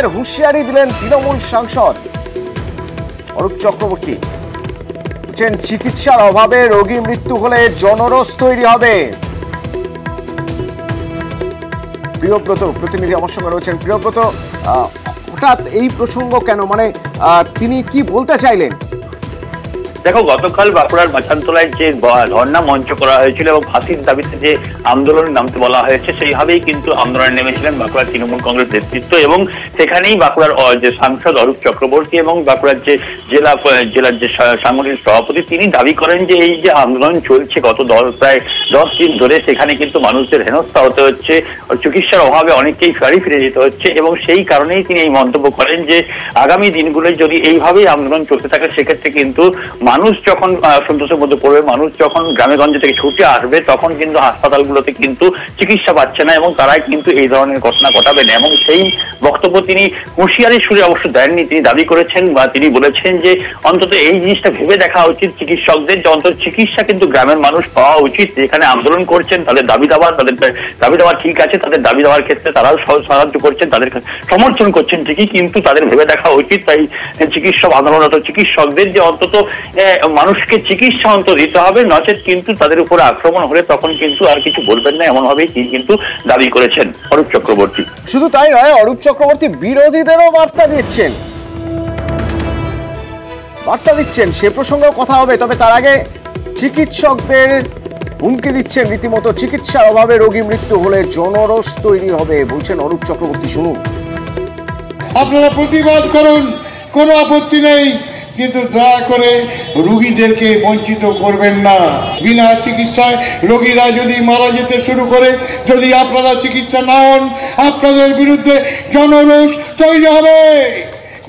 বিরোধীদের হুঁশিয়ারি দিলেন তৃণমূল সাংসদ অরূপ চক্রবর্তী। বলছেন চিকিৎসার অভাবে রোগী মৃত্যু হলে জনরোষ তৈরি হবে। প্রিয়ব্রত প্রতিনিধি আমার সঙ্গে রয়েছেন। প্রিয়ব্রত, হঠাৎ এই প্রসঙ্গ কেন, মানে তিনি কি বলতে চাইলেন? দেখো, গতকাল বাঁকুড়ার মাচানতলায় যে ধর্ণা মঞ্চ করা হয়েছিল এবং ফাঁসির দাবিতে যে আন্দোলনে নামতে বলা হয়েছে, সেইভাবেই কিন্তু আন্দোলনে নেমেছিলেন বাঁকুড়ার তৃণমূল কংগ্রেস নেতৃত্ব। এবং সেখানেই বাঁকুড়ার যে সাংসদ অরূপ চক্রবর্তী এবং বাঁকুড়ার যে জেলার যে সাংগঠনিক সভাপতি, তিনি দাবি করেন যে এই যে আন্দোলন চলছে গত প্রায় 10 দিন ধরে, সেখানে কিন্তু মানুষদের হেনস্থা হতে হচ্ছে, চিকিৎসার অভাবে অনেককেই বাড়ি ফিরে যেতে হচ্ছে। এবং সেই কারণেই তিনি এই মন্তব্য করেন যে আগামী দিনগুলোয় যদি এইভাবেই আন্দোলন চলতে থাকে, সেক্ষেত্রে কিন্তু মানুষ যখন সন্তোষের মধ্যে পড়বে, মানুষ যখন গ্রামে গঞ্জে থেকে ছুটে আসবে, তখন কিন্তু হাসপাতালগুলোতে কিন্তু চিকিৎসা পাচ্ছে না এবং তারাই কিন্তু এই ধরনের ঘটনা ঘটাবে না। এবং সেই বক্তব্য তিনি হুঁশিয়ারি সুরে অবশ্য দেননি। তিনি দাবি করেছেন বা তিনি বলেছেন যে অন্তত এই জিনিসটা ভেবে দেখা উচিত চিকিৎসকদের, যে অন্তত চিকিৎসা কিন্তু গ্রামের মানুষ পাওয়া উচিত। যেখানে আন্দোলন করছেন তাদের দাবি দাওয়া ঠিক আছে, তাদের দাবি দেওয়ার ক্ষেত্রে তারাও সাহায্য করছেন, তাদের সমর্থন করছেন ঠিকই, কিন্তু তাদের ভেবে দেখা উচিত তাই চিকিৎসক আন্দোলনরত চিকিৎসকদের যে অন্তত মানুষকে চিকিৎসা অন্তত দিতে হবে, নচেত কিন্তু তাদের উপরে আক্রমণ হলে তখন কিন্তু আর কিছু বলবেন না, এমন ভাবেই তিনি কিন্তু দাবি করেছেন অরূপ চক্রবর্তী। শুধু তাই নয়, অরূপ চক্রবর্তী বিরোধীদেরও বার্তা দিচ্ছেন, সে প্রসঙ্গেও কথা হবে। তবে তার আগে চিকিৎসকদের হুমকি দিচ্ছেন রীতিমতো, চিকিৎসার অভাবে রোগী মৃত্যু হলে জনরোষ তৈরি হবে বলছেন অরূপ চক্রবর্তী। শুনুন। আপনারা প্রতিবাদ করুন, কোনো আপত্তি নেই, কিন্তু দয়া করে রোগীদেরকে বঞ্চিত করবেন না। বিনা চিকিৎসায় রোগীরা যদি মারা যেতে শুরু করে, যদি আপনারা চিকিৎসা না হন, আপনাদের বিরুদ্ধে জনরোষ তৈরি হবে।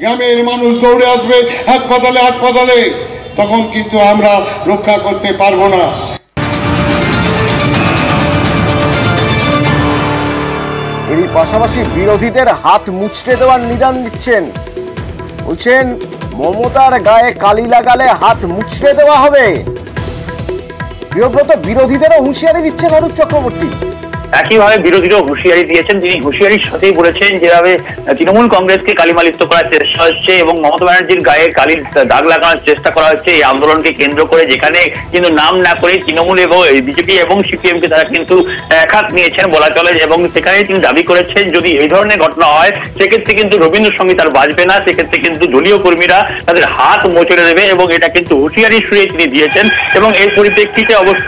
গ্রামের মানুষ দৌড়ে আসবে হাসপাতালে, তখন কিন্তু আমরা রক্ষা করতে পারবো না। এরই পাশাপাশি বিরোধীদের হাত মুচড়ে দেওয়ার নিদান দিচ্ছেন। বলছেন মমতার গায়ে কালি লাগালে হাত মুচড়ে দেওয়া হবে। প্রিয়ব্রত, বিরোধীদেরও হুঁশিয়ারি দিচ্ছেন অরূপ চক্রবর্তী। একইভাবে বিরোধীরাও হুঁশিয়ারি দিয়েছেন। তিনি হুঁশিয়ারির সাথেই বলেছেন যেভাবে তৃণমূল কংগ্রেসকে কালিমালিপ্ত করার চেষ্টা হচ্ছে এবং মমতা ব্যানার্জির গায়ে কালির দাগ লাগানোর চেষ্টা করা হচ্ছে এই আন্দোলনকে কেন্দ্র করে, যেখানে কিন্তু নাম না করে তৃণমূল এবং বিজেপি এবং সিপিএম কে তারা কিন্তু একহাত নিয়েছেন বলা চলে। এবং সেখানে তিনি দাবি করেছেন যদি এই ধরনের ঘটনা হয়, সেক্ষেত্রে কিন্তু রবীন্দ্রসঙ্গীত আর বাজবে না, সেক্ষেত্রে কিন্তু দলীয় কর্মীরা তাদের হাত মোচড়ে দেবে এবং এটা কিন্তু হুঁশিয়ারি সুরে তিনি দিয়েছেন। এবং এর পরিপ্রেক্ষিতে অবশ্য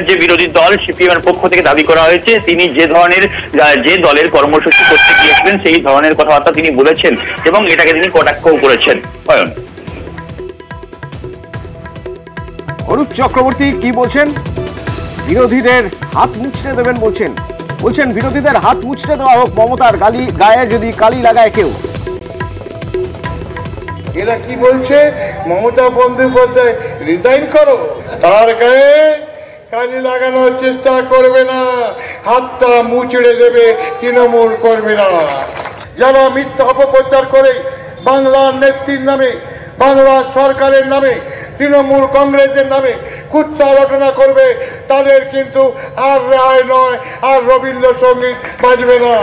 যে বিরোধী দল সিপিএম এর পক্ষ থেকে দাবি করা হয়েছে তিনি যে দলের কর্মসূচি করতে গিয়েছিলেন সেই ধরনের কথাবার্তা তিনি বলেছেন এবং এটাকে তিনি কটাক্ষও করেছেন। অরূপ চক্রবর্তী কি বলছেন? বিরোধীদের হাত মুচড়ে দেবেন বলছেন বিরোধীদের হাত মুচড়ে দেওয়া হোক, মমতার গায়ে যদি কালি লাগায় কেউ। এরা কি বলছে? মমতা বন্দ্যোপাধ্যায় রিজাইন করো, তার গায়ে কালি লাগানোর চেষ্টা করবে না, হাতটা মুচড়ে দেবে তৃণমূল করবে না। যারা মিথ্যা অপপ্রচার করে বাংলার নেত্রীর নামে, বাংলা সরকারের নামে, তৃণমূল কংগ্রেসের নামে কুৎসা রটনা করবে, তাদের কিন্তু আর রেহাই নয়, আর রবীন্দ্রসঙ্গীত বাজবে না।